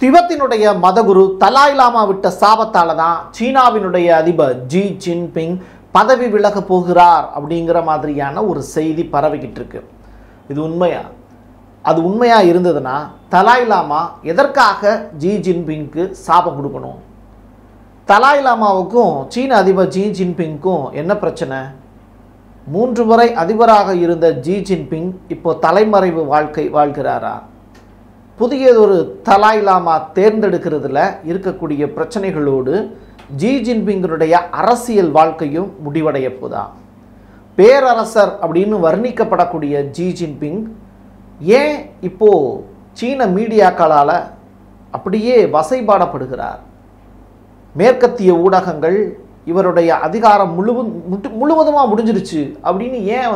திபெத்தினுடைய மதகுரு தலாய் லாமா விட்ட சாபத்தால தான் சீனாவினுடைய அதிபர் ஜி ஜின்பிங் பதவி விலக போகிறார் அப்படிங்கிற மாதிரியான ஒரு செய்தி பரவிக்கிட்டு இருக்கு. இது உண்மையா? அது உண்மையாக இருந்ததுன்னா தலாய் லாமா எதற்காக ஜி ஜின்பிங்க்கு சாபம் கொடுக்கணும்? தலாய் லாமாவுக்கும் சீன அதிபர் ஜி ஜின்பிங்க்கும் என்ன பிரச்சனை? 3 முறை அதிபராக இருந்த ஜி ஜின்பிங் இப்போ தலைமறைவு வாழ்க்கை வாழ்கிறாரா? புதியதொரு தலாய் லாமா தேர்ந்தெடுக்கிறதுல இருக்கக்கூடிய பிரச்சனைகளோடு ஜி ஜின்பிங்கினுடைய அரசியல் வாழ்க்கையும் முடிவடைய போதா? பேரரசர் அப்படின்னு வர்ணிக்கப்படக்கூடிய ஜி ஜின்பிங் ஏன் இப்போ சீன மீடியாக்களால் அப்படியே வசைபாடப்படுகிறார்? மேற்கத்திய ஊடகங்கள் இவருடைய அதிகாரம் முழுவதுமாக முடிஞ்சிருச்சு அப்படின்னு ஏன்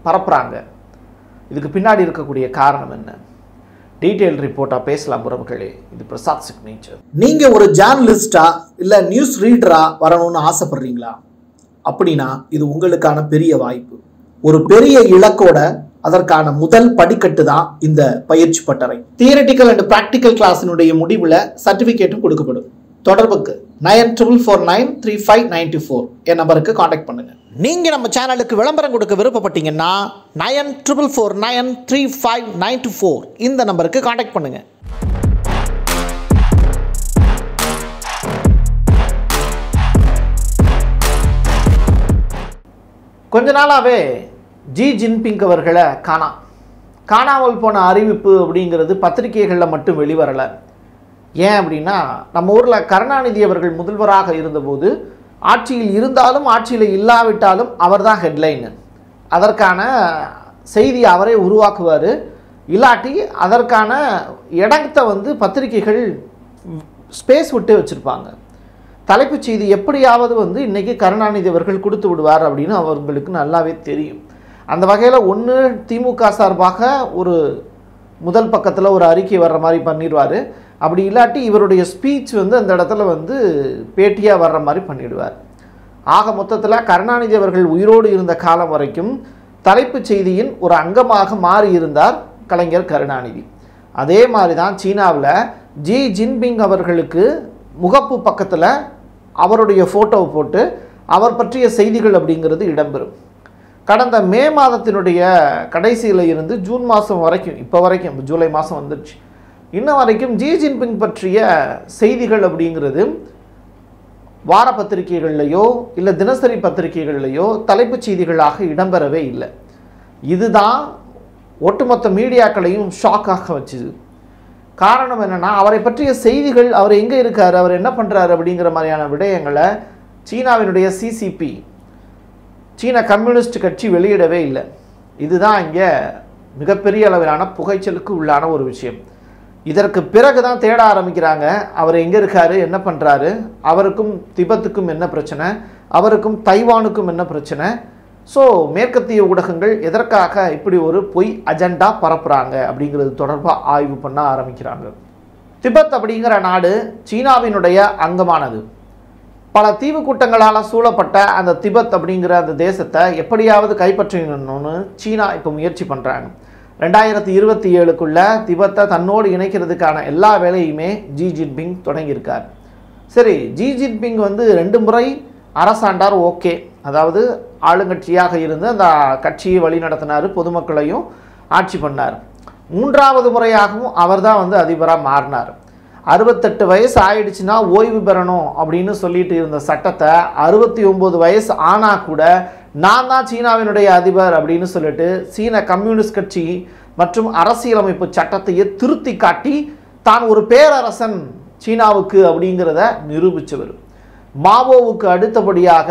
பரப்புறாங்க? இதுக்கு பின்னாடி இருக்கக்கூடிய காரணம் என்ன? டீட்டெயில் ரிப்போர்ட்டாக பேசலாம் உறவுகளே. இது பிரசாத் சிக்னேச்சர். நீங்கள் ஒரு ஜேர்னலிஸ்டா இல்லை நியூஸ் ரீடரா வரணும்னு ஆசைப்படுறீங்களா? அப்படின்னா இது உங்களுக்கான பெரிய வாய்ப்பு. ஒரு பெரிய இலக்கோட அதற்கான முதல் படிக்கட்டு தான் இந்த பயிற்சி பட்டறை. தியரிட்டிக்கல் அண்ட் பிராக்டிக்கல் கிளாஸினுடைய முடிவில் சர்டிஃபிகேட்டும் கொடுக்கப்படும். தொடர்புக்கு 94493594 என் நம்பருக்கு காண்டாக்ட் பண்ணுங்க. நீங்க நம்ம சேனலுக்கு விளம்பரம் கொடுக்க விருப்பப்பட்டீங்கன்னா 94493594 இந்த நம்பருக்கு காண்டாக்ட் பண்ணுங்க. கொஞ்ச நாளாவே ஜி ஜின்பிங் அவர்களை காணாமல் போன அறிவிப்பு அப்படிங்கிறது பத்திரிகைகளில் மட்டும் வெளிவரலை. ஏன் அப்படின்னா, நம்ம ஊரில் கருணாநிதி அவர்கள் முதல்வராக இருந்தபோது ஆட்சியில் இருந்தாலும் ஆட்சியில் இல்லாவிட்டாலும் அவர் தான் ஹெட்லைனு. அதற்கான செய்தி அவரே உருவாக்குவார். இல்லாட்டி அதற்கான இடத்தை பத்திரிகைகள் ஸ்பேஸ் விட்டு வச்சுருப்பாங்க. தலைப்புச் செய்தி எப்படியாவது இன்றைக்கி கருணாநிதி அவர்கள் கொடுத்து விடுவார் அப்படின்னு அவர்களுக்கு நல்லாவே தெரியும். அந்த வகையில் ஒன்று திமுக சார்பாக ஒரு முதல் பக்கத்தில் ஒரு அறிக்கை வர்ற மாதிரி பண்ணிடுவார். அப்படி இல்லாட்டி இவருடைய ஸ்பீச் அந்த இடத்துல பேட்டியாக வர்ற மாதிரி பண்ணிடுவார். ஆக மொத்தத்தில் கருணாநிதி அவர்கள் உயிரோடு இருந்த காலம் வரைக்கும் தலைப்புச் செய்தியின் ஒரு அங்கமாக மாறி இருந்தார் கலைஞர் கருணாநிதி. அதே மாதிரி தான் சீனாவில் ஜி ஜின்பிங் அவர்களுக்கு முகப்பு பக்கத்தில் அவருடைய ஃபோட்டோவை போட்டு அவர் பற்றிய செய்திகள் அப்படிங்கிறது இடம்பெறும். கடந்த மே மாதத்தினுடைய கடைசியில் இருந்து ஜூன் மாதம் வரைக்கும், இப்போ வரைக்கும் ஜூலை மாதம் வந்துடுச்சு, இன்ன வரைக்கும் ஜி ஜின்பிங் பற்றிய செய்திகள் அப்படிங்கிறது வார பத்திரிகைகள்லையோ இல்லை தினசரி பத்திரிகைகள்லையோ தலைப்புச் செய்திகளாக இடம்பெறவே இல்லை. இதுதான் ஒட்டுமொத்த மீடியாக்களையும் ஷாக்காக வச்சுது. காரணம் என்னென்னா, அவரை பற்றிய செய்திகள், அவர் எங்கே இருக்கார், அவர் என்ன பண்ணுறாரு அப்படிங்கிற மாதிரியான விடயங்களை சீனாவினுடைய சிசிபி, சீன கம்யூனிஸ்ட் கட்சி வெளியிடவே இல்லை. இதுதான் இங்கே மிகப்பெரிய அளவிலான புகைச்சலுக்கு உள்ளான ஒரு விஷயம். இதற்கு பிறகு தான் தேட ஆரம்பிக்கிறாங்க, அவர் எங்கே இருக்கார், என்ன பண்ணுறாரு, அவருக்கும் திபெத்துக்கும் என்ன பிரச்சனை, அவருக்கும் தைவானுக்கும் என்ன பிரச்சனை. ஸோ மேற்கத்திய ஊடகங்கள் எதற்காக இப்படி ஒரு பொய் அஜெண்டா பரப்புகிறாங்க அப்படிங்கிறது தொடர்பாக ஆய்வு பண்ண ஆரம்பிக்கிறாங்க. திபெத் அப்படிங்கிற நாடு சீனாவினுடைய அங்கமானது. பல தீவு கூட்டங்களால் சூழப்பட்ட அந்த திபெத் அப்படிங்கிற அந்த தேசத்தை எப்படியாவது கைப்பற்றணும்னு சீனா இப்போ முயற்சி பண்ணுறாங்க. 2027க்குள்ள திபெத்தை தன்னோடு இணைக்கிறதுக்கான எல்லா வேலையுமே ஜி ஜின்பிங் தொடங்கியிருக்கார். சரி, ஜி ஜின்பிங் 2 முறை அரசாண்டார், ஓகே, அதாவது ஆளுங்கட்சியாக இருந்து அந்த கட்சியை வழி நடத்தினார், பொதுமக்களையும் ஆட்சி பண்ணார். 3வது முறையாகவும் அவர் தான் அதிபராக மாறினார். 68 வயசு ஆயிடுச்சுன்னா ஓய்வு பெறணும் அப்படின்னு சொல்லிட்டு இருந்த சட்டத்தை 69 வயசு ஆனால் கூட நான் தான் சீனாவினுடைய அதிபர் அப்படின்னு சொல்லிட்டு சீன கம்யூனிஸ்ட் கட்சி மற்றும் அரசியலமைப்பு சட்டத்தையே திருத்தி காட்டி தான் ஒரு பேரரசன் சீனாவுக்கு அப்படிங்கிறத நிரூபித்தவர். மாவோவுக்கு அடுத்தபடியாக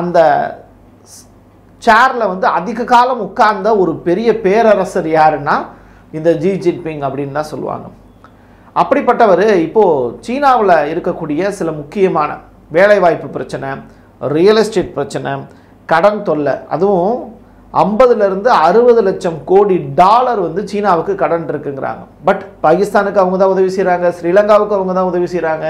அந்த சேரில் அதிக காலம் உட்கார்ந்த ஒரு பெரிய பேரரசர் யாருன்னா இந்த ஜி ஜின்பிங் அப்படின்னு தான் சொல்லுவாங்க. அப்படிப்பட்டவர் இப்போது சீனாவில் இருக்கக்கூடிய சில முக்கியமான வேலைவாய்ப்பு பிரச்சனை, ரியல் எஸ்டேட் பிரச்சனை, கடன் தொல்லை, அதுவும் 50லேருந்து 60 லட்சம் கோடி டாலர் சீனாவுக்கு கடன் இருக்குங்கிறாங்க. பட் பாகிஸ்தானுக்கு அவங்க தான் உதவி செய்கிறாங்க, ஸ்ரீலங்காவுக்கு அவங்க தான் உதவி செய்கிறாங்க.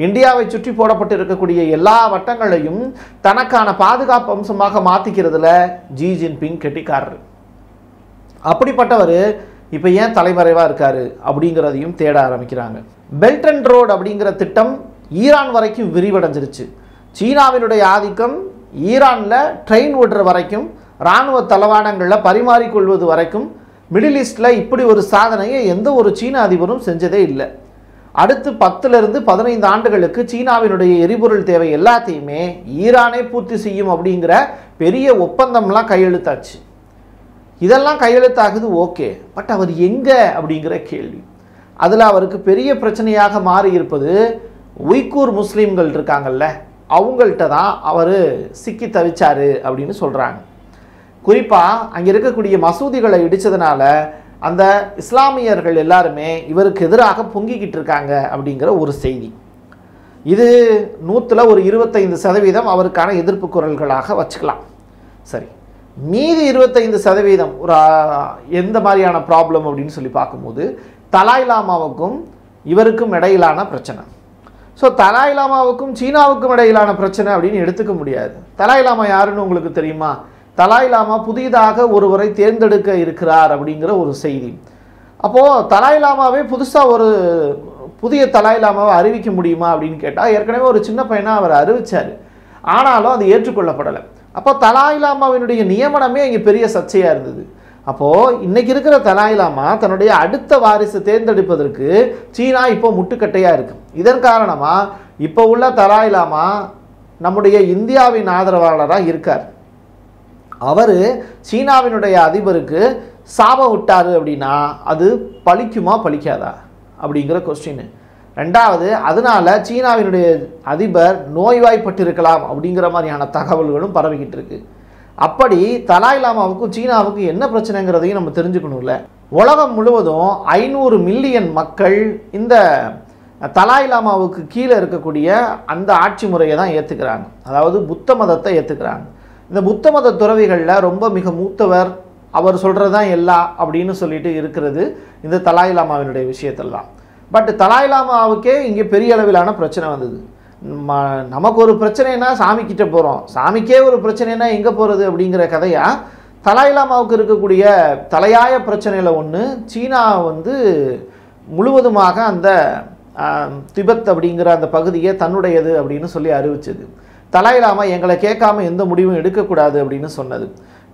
இந்தியாவை சுற்றி போடப்பட்டு இருக்கக்கூடிய எல்லா வட்டங்களையும் தனக்கான பாதுகாப்பு அம்சமாக மாற்றிக்கிறதுல ஜி ஜின்பிங் கெட்டிக்காரர். அப்படிப்பட்டவர் இப்போ ஏன் தலைமறைவாக இருக்காரு அப்படிங்கிறதையும் தேட ஆரம்பிக்கிறாங்க. பெல்ட் அண்ட் ரோடு அப்படிங்கிற திட்டம் ஈரான் வரைக்கும் விரிவடைஞ்சிருச்சு. சீனாவினுடைய ஆதிக்கம் ஈரானில் ட்ரெயின் ஓடுற வரைக்கும், இராணுவ தளவாடங்களில் பரிமாறிக்கொள்வது வரைக்கும், மிடில் ஈஸ்டில் இப்படி ஒரு சாதனையை எந்த ஒரு சீன அதிபரும் செஞ்சதே இல்லை. அடுத்து 10 to 15 ஆண்டுகளுக்கு சீனாவினுடைய எரிபொருள் தேவை எல்லாத்தையுமே ஈரானே பூர்த்தி செய்யும் அப்படிங்கிற பெரிய ஒப்பந்தம்லாம் கையெழுத்தாச்சு. இதெல்லாம் கையெழுத்தாகுது, ஓகே. பட் அவர் எங்கே அப்படிங்கிற கேள்வி. அதில் அவருக்கு பெரிய பிரச்சனையாக மாறி இருப்பது உய்கூர் முஸ்லீம்கள் இருக்காங்கல்ல, அவங்கள்ட்ட தான் அவர் சிக்கி தவிச்சாரு அப்படின்னு சொல்கிறாங்க. குறிப்பாக அங்கே இருக்கக்கூடிய மசூதிகளை இடித்ததுனால அந்த இஸ்லாமியர்கள் எல்லாருமே இவருக்கு எதிராக பொங்கிக்கிட்டு இருக்காங்க அப்படிங்கிற ஒரு செய்தி. இது 100ல் ஒரு 25% அவருக்கான எதிர்ப்பு குரல்களாக வச்சுக்கலாம். சரி, மீதி 25% ஒரு எந்த மாதிரியான ப்ராப்ளம் அப்படின்னு சொல்லி பார்க்கும்போது தலாய் லாமாவுக்கும் இவருக்கும் இடையிலான பிரச்சனை. ஸோ தலாய் லாமாவுக்கும் சீனாவுக்கும் இடையிலான பிரச்சனை அப்படின்னு எடுத்துக்க முடியாது. தலாய் லாமா யாருன்னு உங்களுக்கு தெரியுமா? தலாய் லாமா புதிதாக ஒருவரை தேர்ந்தெடுக்க இருக்கிறார் அப்படிங்கிற ஒரு செய்தி. அப்போது தலாய் லாமாவே புதுசாக ஒரு புதிய தலாய் லாமாவை அறிவிக்க முடியுமா அப்படின்னு கேட்டால், ஏற்கனவே ஒரு சின்ன பையனாக அவர் அறிவித்தார், ஆனாலும் அது ஏற்றுக்கொள்ளப்படலை. அப்போ தலாய் லாமாவினுடைய நியமனமே இங்கே பெரிய சர்ச்சையாக இருந்தது. அப்போது இன்றைக்கி இருக்கிற தலாய் லாமா தன்னுடைய அடுத்த வாரிசு தேர்ந்தெடுப்பதற்கு சீனா இப்போ முட்டுக்கட்டையாக இருக்குது. இதன் காரணமாக இப்போ உள்ள தலாய் லாமா நம்முடைய இந்தியாவின் ஆதரவாளராக இருக்கார். அவர் சீனாவினுடைய அதிபருக்கு சாபம் விட்டார் அப்படின்னா அது பலிக்குமா பலிக்காதா அப்படிங்கிற கொஸ்டின். ரெண்டாவது, அதனால சீனாவினுடைய அதிபர் நோய்வாய்ப்பட்டிருக்கலாம் அப்படிங்கிற மாதிரியான தகவல்களும் பரவிக்கிட்டு இருக்கு. அப்படி தலாய் லாமாவுக்கும் சீனாவுக்கும் என்ன பிரச்சனைங்கிறதையும் நம்ம தெரிஞ்சுக்கணும்ல. உலகம் முழுவதும் 500 மில்லியன் மக்கள் இந்த தலாய் லாமாவுக்கு கீழே இருக்கக்கூடிய அந்த ஆட்சி முறையை தான் ஏற்றுக்கிறாங்க, அதாவது புத்த மதத்தை ஏற்றுக்கிறாங்க. இந்த புத்த மத துறவிகளில் ரொம்ப மிக மூத்தவர், அவர் சொல்கிறது தான் எல்லாம் அப்படின்னு சொல்லிட்டு இருக்கிறது இந்த தலாய் லாமாவினுடைய விஷயத்தில் தான். பட் தலாய் லாமாவுக்கே இங்கே பெரிய அளவிலான பிரச்சனை வந்தது. நமக்கு ஒரு பிரச்சனைனா சாமிக்கிட்ட போகிறோம், சாமிக்கே ஒரு பிரச்சனைனா எங்கே போகிறது அப்படிங்கிற கதையாக தலாய் லாமாவுக்கு இருக்கக்கூடிய தலையாய பிரச்சனையில் ஒன்று, சீனா முழுவதுமாக அந்த திபெத் அப்படிங்கிற அந்த பகுதியை தன்னுடையது அப்படின்னு சொல்லி அறிவிச்சது. தலாய் லாமா எங்களை கேட்காம எந்த முடிவும் எடுக்கக்கூடாது அப்படின்னு சொன்னது.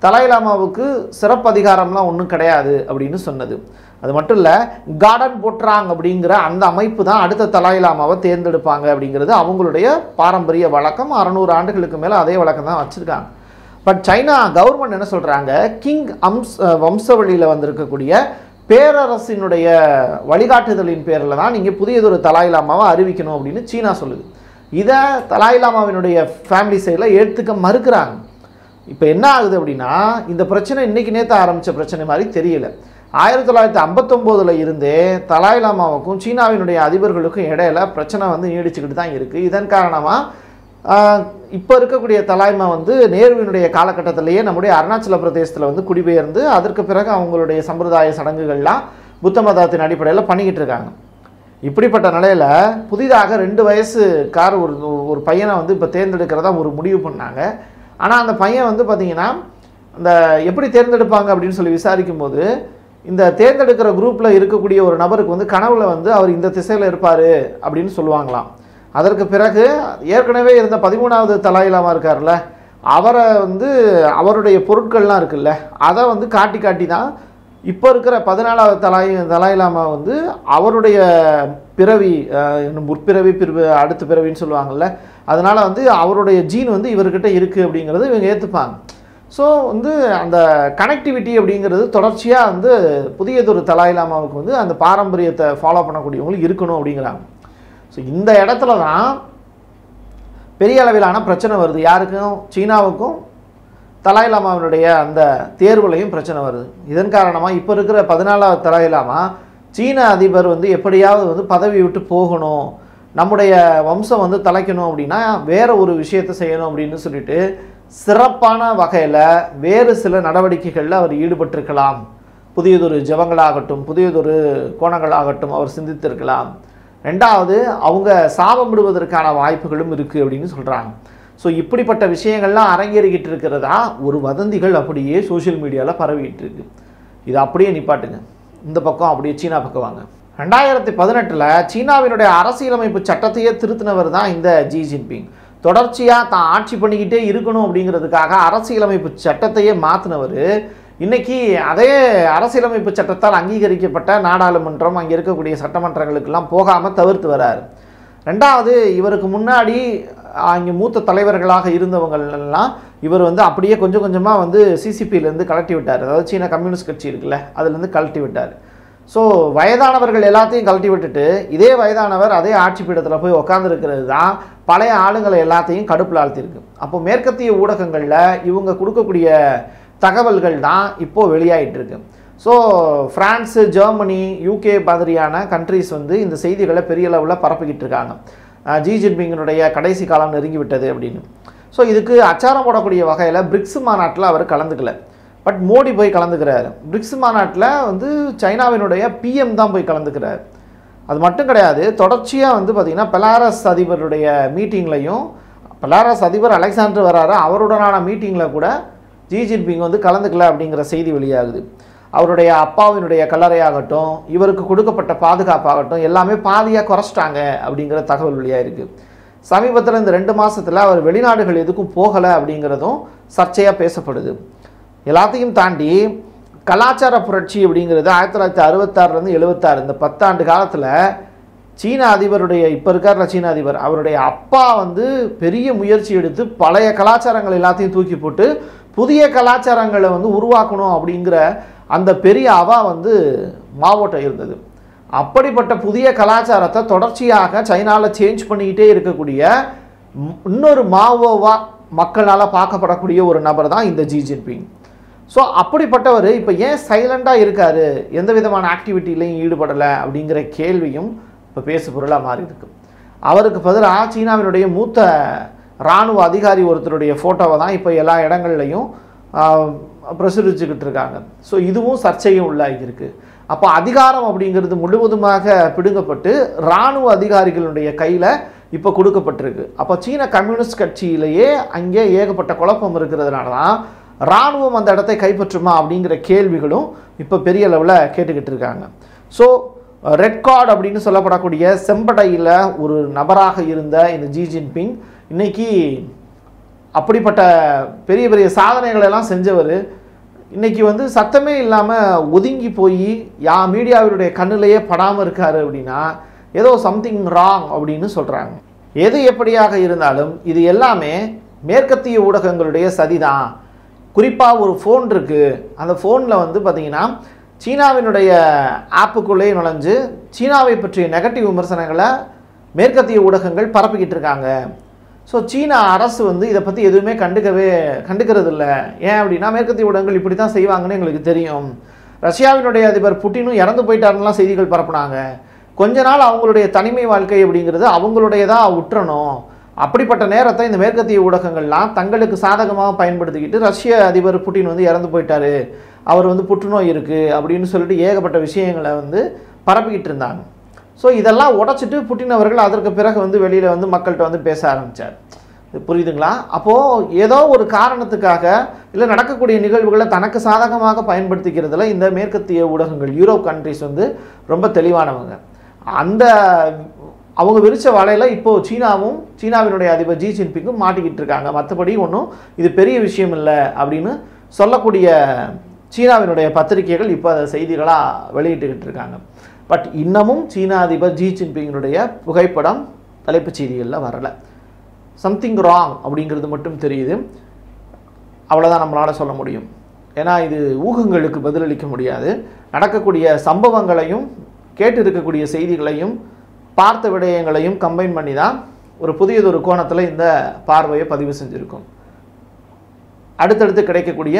தலாய் லாமாவுக்கு சிறப்பு அதிகாரம்லாம் ஒன்றும் கிடையாது அப்படின்னு சொன்னது. அது மட்டும் இல்லை, கார்டன் போட்ராங் அப்படிங்கிற அந்த அமைப்பு தான் அடுத்த தலாய் லாமாவை தேர்ந்தெடுப்பாங்க அப்படிங்கிறது அவங்களுடைய பாரம்பரிய வழக்கம். 600 ஆண்டுகளுக்கு மேலே அதே வழக்கம் தான் வச்சுருக்காங்க. பட் சைனா கவர்மெண்ட் என்ன சொல்கிறாங்க, கிங் வம்சவழியில் வந்திருக்கக்கூடிய பேரரசினுடைய வழிகாட்டுதலின் பேரில் தான் நீங்கள் புதியதொரு தலாய் லாமாவை அறிவிக்கணும் அப்படின்னு சீனா சொல்லுது. இதை தலாய் லாமாவினுடைய ஃபேமிலி சைடில் ஏற்றுக்க மறுக்கிறாங்க. இப்போ என்ன ஆகுது அப்படின்னா, இந்த பிரச்சனை இன்றைக்கி நேற்று ஆரம்பித்த பிரச்சனை மாதிரி தெரியல. 1959 இருந்தே தலாய் லாமாவுக்கும் சீனாவினுடைய அதிபர்களுக்கும் இடையில பிரச்சனை நீடிச்சுக்கிட்டு தான் இருக்குது. இதன் காரணமாக இப்போ இருக்கக்கூடிய தலாய்மா நேருவினுடைய காலகட்டத்திலேயே நம்முடைய அருணாச்சல பிரதேசத்தில் குடிபெயர்ந்து அதற்கு பிறகு அவங்களுடைய சம்பிரதாய சடங்குகள்லாம் புத்த மதத்தின் அடிப்படையில் பண்ணிக்கிட்டு இருக்காங்க. இப்படிப்பட்ட நிலையில் புதிதாக 2 வயசுக்கார ஒரு பையனை இப்போ தேர்ந்தெடுக்கிறதா ஒரு முடிவு பண்ணாங்க. ஆனால் அந்த பையன் பார்த்திங்கன்னா அந்த எப்படி தேர்ந்தெடுப்பாங்க அப்படின்னு சொல்லி விசாரிக்கும் போது, இந்த தேர்ந்தெடுக்கிற குரூப்பில் இருக்கக்கூடிய ஒரு நபருக்கு கனவுல அவர் இந்த திசையில் இருப்பார் அப்படின்னு சொல்லுவாங்களாம். அதற்கு பிறகு ஏற்கனவே இருந்த 13வது தலாய் லாமா இருக்கார்ல, அவரை அவருடைய பொருட்கள்லாம் இருக்குல்ல, அதை காட்டி காட்டி தான் இப்போ இருக்கிற 14வது தலாய் லாமா அவருடைய பிறவி, முற்பிறவி அடுத்த பிறவின்னு சொல்லுவாங்கள்ல, அதனால் அவருடைய ஜீன் இவர்கிட்ட இருக்குது அப்படிங்கிறது இவங்க ஏற்றுப்பாங்க. ஸோ அந்த கனெக்டிவிட்டி அப்படிங்கிறது தொடர்ச்சியாக புதியதொரு தலாய் லாமாவுக்கு அந்த பாரம்பரியத்தை ஃபாலோ பண்ணக்கூடியவங்களுக்கு இருக்கணும் அப்படிங்கிறாங்க. ஸோ இந்த இடத்துல தான் பெரிய அளவிலான பிரச்சனை வருது. யாருக்கும், சீனாவுக்கும் தலாய் லாமாவினுடைய அந்த தேர்வுலையும் பிரச்சனை வருது. இதன் காரணமாக இப்போ இருக்கிற 14வது தலாய் லாமா சீன அதிபர் எப்படியாவது பதவி விட்டு போகணும், நம்முடைய வம்சம் தலைக்கணும் அப்படின்னா வேறு ஒரு விஷயத்தை செய்யணும் அப்படின்னு சொல்லிட்டு சிறப்பான வகையில் வேறு சில நடவடிக்கைகளில் அவர் ஈடுபட்டிருக்கலாம். புதியதொரு ஜபங்களாகட்டும், புதியதொரு கோணங்களாகட்டும் அவர் சிந்தித்திருக்கலாம். ரெண்டாவது, அவங்க சாபம் விடுவதற்கான வாய்ப்புகளும் இருக்குது அப்படின்னு சொல்கிறாங்க. ஸோ இப்படிப்பட்ட விஷயங்கள்லாம் அரங்கேறிக்கிட்டு இருக்கிறதா ஒரு வதந்திகள் அப்படியே சோஷியல் மீடியாவில் பரவிட்டு இருக்கு. இது அப்படியே நிப்பாட்டுங்க. இந்த பக்கம் அப்படியே சீனா பக்கம் வாங்க. 2018 சீனாவினுடைய அரசியலமைப்பு சட்டத்தையே திருத்தினவர் தான் இந்த ஜி ஜின்பிங். தொடர்ச்சியாக தான் ஆட்சி பண்ணிக்கிட்டே இருக்கணும் அப்படிங்கிறதுக்காக அரசியலமைப்பு சட்டத்தையே மாற்றினவர் இன்னைக்கு அதே அரசியலமைப்பு சட்டத்தால் அங்கீகரிக்கப்பட்ட நாடாளுமன்றம் அங்கே இருக்கக்கூடிய சட்டமன்றங்களுக்கெல்லாம் போகாமல் தவிர்த்து வராரு. ரெண்டாவது, இவருக்கு முன்னாடி அங்கே மூத்த தலைவர்களாக இருந்தவங்கள்லாம் இவர் வந்து அப்படியே கொஞ்சம் கொஞ்சமாக வந்து சிசிபியிலேருந்து கலட்டி விட்டார். அதாவது சீன கம்யூனிஸ்ட் கட்சி இருக்குல்ல, அதுலேருந்து கலட்டி விட்டார். ஸோ வயதானவர்கள் எல்லாத்தையும் கழட்டி விட்டுட்டு இதே வயதானவர் அதே ஆட்சி பீடத்தில் போய் உட்காந்துருக்கிறது தான் பழைய ஆளுங்களை எல்லாத்தையும் கடுப்பில் ஆழ்த்திருக்கு. அப்போ மேற்கத்திய ஊடகங்களில் இவங்க கொடுக்கக்கூடிய தகவல்கள் தான் இப்போது வெளியாகிட்டு இருக்கு. ஸோ ஃப்ரான்ஸு, ஜெர்மனி, யூகே மாதிரியான கண்ட்ரிஸ் வந்து இந்த செய்திகளை பெரிய லெவலில் பரப்பிக்கிட்டு இருக்காங்க. ஜி ஜின்பிங்கினுடைய கடைசி காலம் நெருங்கி விட்டது அப்படின்னு. ஸோ இதுக்கு அச்சாரம் போடக்கூடிய வகையில் பிரிக்ஸ் மாநாட்டில் அவர் கலந்துக்கல. பட் மோடி போய் கலந்துக்கிறார். பிரிக்ஸ் மாநாட்டில் வந்து சைனாவினுடைய பிஎம் தான் போய் கலந்துக்கிறார். அது மட்டும் கிடையாது, தொடர்ச்சியாக வந்து பார்த்திங்கன்னா பெலாரஸ் அதிபருடைய மீட்டிங்லையும், பெலாரஸ் அதிபர் அலெக்சாண்டர் வராரு, அவருடனான மீட்டிங்கில் கூட ஜி ஜின்பிங் வந்து கலந்துக்கல அப்படிங்கிற செய்தி வெளியாகுது. அவருடைய அப்பாவினுடைய கல்லறையாகட்டும், இவருக்கு கொடுக்கப்பட்ட பாதுகாப்பாகட்டும் எல்லாமே பாதியாக குறைச்சிட்டாங்க அப்படிங்கிற தகவல் வெளியாகிருக்கு. சமீபத்தில் இந்த 2 மாதத்தில் அவர் வெளிநாடுகள் எதுக்கும் போகலை அப்படிங்கிறதும் சர்ச்சையாக பேசப்படுது. எல்லாத்தையும் தாண்டி கலாச்சார புரட்சி அப்படிங்கிறது 1966 76 இந்த 10 ஆண்டு காலத்தில் சீன அதிபருடைய, இப்போ இருக்கார்ல சீன அதிபர், அவருடைய அப்பா வந்து பெரிய முயற்சி எடுத்து பழைய கலாச்சாரங்கள் எல்லாத்தையும் தூக்கி போட்டு புதிய கலாச்சாரங்களை வந்து உருவாக்கணும் அப்படிங்கிற அந்த பெரிய அவா வந்து மாவோட்ட இருந்தது. அப்படிப்பட்ட புதிய கலாச்சாரத்தை தொடர்ச்சியாக சைனாவில் சேஞ்ச் பண்ணிக்கிட்டே இருக்கக்கூடிய இன்னொரு மாவோவா மக்களால் பார்க்கப்படக்கூடிய ஒரு நபர் தான் இந்த ஜி ஜின்பிங். ஸோ அப்படிப்பட்டவர் இப்போ ஏன் சைலண்டாக இருக்கார், எந்த விதமான ஆக்டிவிட்டிலையும் ஈடுபடலை அப்படிங்கிற கேள்வியும் இப்போ பேசு பொருளாக மாறி இருக்கு. அவருக்கு பதிலாக சீனாவினுடைய மூத்த இராணுவ அதிகாரி ஒருத்தருடைய ஃபோட்டோவை தான் இப்போ எல்லா இடங்கள்லையும் பிரசுரிச்சுக்கிட்டு இருக்காங்க. ஸோ இதுவும் சர்ச்சையும் உள்ளாகியிருக்கு. அப்போ அதிகாரம் அப்படிங்கிறது முழுவதுமாக பிடுங்கப்பட்டு இராணுவ அதிகாரிகளுடைய கையில் இப்போ கொடுக்கப்பட்டிருக்கு. அப்போ சீன கம்யூனிஸ்ட் கட்சியிலேயே அங்கே ஏகப்பட்ட குழப்பம் இருக்கிறதுனால தான் இராணுவம் அந்த இடத்தை கைப்பற்றுமா அப்படிங்கிற கேள்விகளும் இப்போ பெரிய லெவலில் கேட்டுக்கிட்டு இருக்காங்க. ஸோ ரெட் கார்டு அப்படின்னு சொல்லப்படக்கூடிய செம்படையில் ஒரு நபராக இருந்த இந்த ஜி ஜின்பிங் இன்னைக்கு அப்படிப்பட்ட பெரிய பெரிய சாதனைகளெல்லாம் செஞ்சவர் இன்றைக்கி வந்து சத்தமே இல்லாமல் ஒதுங்கி போய் மீடியாவினுடைய கண்ணிலேயே படாமல் இருக்கார் அப்படின்னா ஏதோ சம்திங் ராங் அப்படின்னு சொல்கிறாங்க. எது எப்படியாக இருந்தாலும் இது எல்லாமே மேற்கத்திய ஊடகங்களுடைய சதிதான். குறிப்பாக ஒரு ஃபோன் இருக்குது, அந்த ஃபோனில் வந்து பார்த்திங்கன்னா சீனாவினுடைய ஆப்புக்குள்ளே நுழைஞ்சு சீனாவை பற்றிய நெகட்டிவ் விமர்சனங்களை மேற்கத்திய ஊடகங்கள் பரப்பிக்கிட்டு இருக்காங்க. ஸோ சீனா அரசு வந்து இதை பற்றி எதுவுமே கண்டுக்கிறது இல்லை. ஏன் அப்படின்னா மேற்கத்திய ஊடகங்கள் இப்படி தான் செய்வாங்கன்னு எங்களுக்கு தெரியும். ரஷ்யாவினுடைய அதிபர் புட்டினும் இறந்து போயிட்டாருலாம் செய்திகள் பரப்புனாங்க. கொஞ்ச நாள் அவங்களுடைய தனிமை வாழ்க்கை அப்படிங்கிறது அவங்களுடையதாக உற்றணும். அப்படிப்பட்ட நேரத்தை இந்த மேற்கத்திய ஊடகங்கள்லாம் தங்களுக்கு சாதகமாக பயன்படுத்திக்கிட்டு ரஷ்ய அதிபர் புட்டின் வந்து இறந்து போயிட்டாரு, அவர் வந்து புற்றுநோய் இருக்குது அப்படின்னு சொல்லிட்டு ஏகப்பட்ட விஷயங்களை வந்து பரப்பிக்கிட்டு இருந்தாங்க. ஸோ இதெல்லாம் உடச்சிட்டு புட்டின் அவர்கள் அதற்கு பிறகு வந்து வெளியில் வந்து மக்கள்கிட்ட வந்து பேச ஆரம்பித்தார். இது புரியுதுங்களா? அப்போது ஏதோ ஒரு காரணத்துக்காக இல்லை நடக்கக்கூடிய நிகழ்வுகளை தனக்கு சாதகமாக பயன்படுத்திக்கிறதுல இந்த மேற்கத்திய ஊடகங்கள், யூரோப் கண்ட்ரிஸ் வந்து ரொம்ப தெளிவானவங்க. அந்த அவங்க விரிச்ச வலையில் இப்போது சீனாவினுடைய அதிபர் ஜி ஜின்பிங்கும் மாட்டிக்கிட்டு இருக்காங்க. மற்றபடி ஒன்றும் இது பெரிய விஷயம் இல்லை அப்படின்னு சொல்லக்கூடிய சீனாவினுடைய பத்திரிகைகள் இப்போ அதை செய்திகளாக வெளியிட்டுக்கிட்டு இருக்காங்க. பட் இன்னமும் சீனா அதிபர் ஜி ஜின்பிங்கினுடைய புகைப்படம் தலைப்புச் செய்திகளில் வரலை. சம்திங் ராங் அப்படிங்கிறது மட்டும் தெரியுது. அவ்வளோதான் நம்மளால் சொல்ல முடியும். ஏன்னா இது ஊகங்களுக்கு பதிலளிக்க முடியாது. நடக்கக்கூடிய சம்பவங்களையும் கேட்டு இருக்கக்கூடிய செய்திகளையும் பார்த்த விடயங்களையும் கம்பைன் பண்ணி தான் ஒரு புதியதொரு கோணத்தில் இந்த பார்வையை பதிவு செஞ்சுருக்கோம். அடுத்தடுத்து கிடைக்கக்கூடிய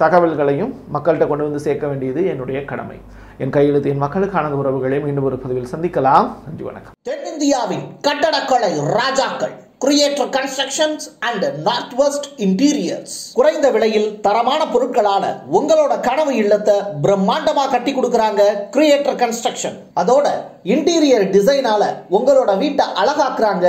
தகவல்களையும் மக்கள்கிட்ட கொண்டு வந்து சேர்க்க வேண்டியது என்னுடைய கடமை. என் கையெழுத்து என் மக்களுக்கான உறவுகளை மீண்டும் ஒரு பதிவில் சந்திக்கலாம். நன்றி, வணக்கம். தென்னிந்தியாவின் கட்டடக்கலை ராஜாக்கள் Creator Constructions and Northwest Interiors. குறைந்த விலையில் தரமான பொருட்களால உங்களோட கனவு இல்லத்தை பிரம்மாண்டமா கட்டி கொடுக்கறாங்க Creator Construction. அதோட இன்டீரியர் டிசைனால உங்களோட வீட்டை அழகாக்குறாங்க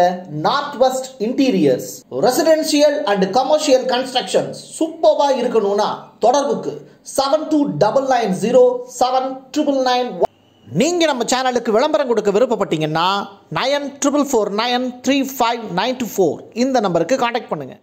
Northwest Interiors. Residential and commercial constructions சூப்பர்வா இருக்கணும்னா தொடர்புக்கு 72907999. நீங்கள் நம்ம சேனலுக்கு விளம்பரம் கொடுக்க விருப்பப்பட்டீங்கன்னா 94493592 இந்த நம்பருக்கு காண்டாக்ட் பண்ணுங்கள்.